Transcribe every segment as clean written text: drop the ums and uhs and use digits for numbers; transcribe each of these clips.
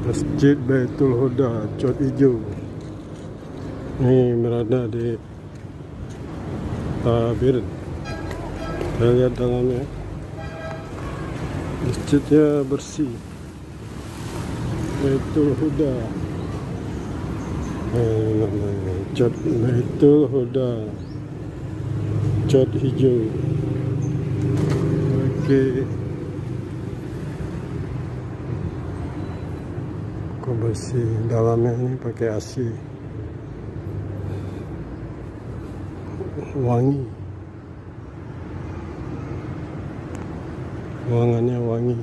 Masjid Baitul Huda Cot Ijo ini berada di Tabir. Kita lihat dalamnya, masjidnya bersih. Baitul Huda, Cot Baitul Huda Cot Ijo. Oke, kok bersih. Dalamnya ini pakai AC, wangi, ruangannya wangi.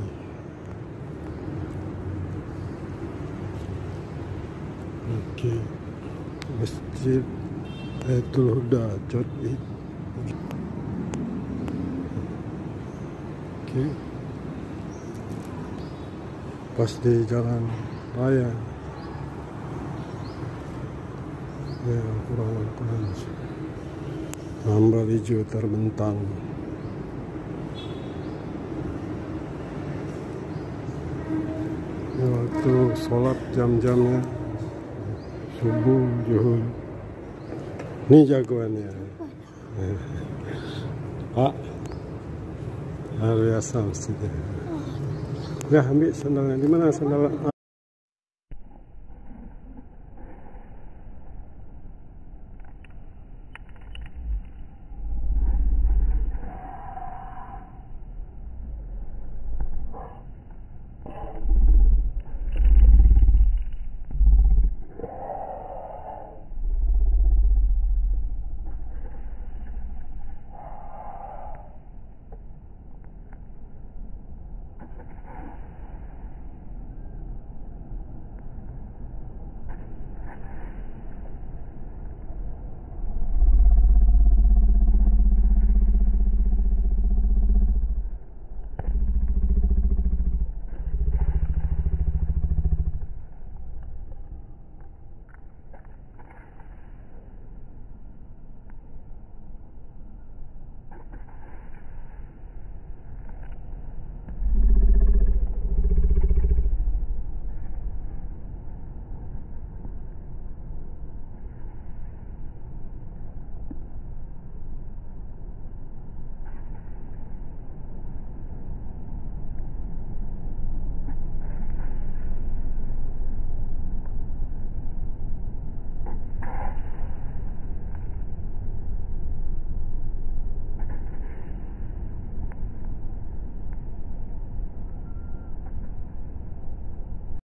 Oke, Masjid Baitul Huda Cot Ijo. Oke, pas di jalan raya ya, kurang tambal hijau terbentang. Ya, waktu sholat jam-jamnya subuh, zuhur. Ini jagoannya Pak, luar biasa masjidnya. Ya, ambil sandalnya. Di mana sandal?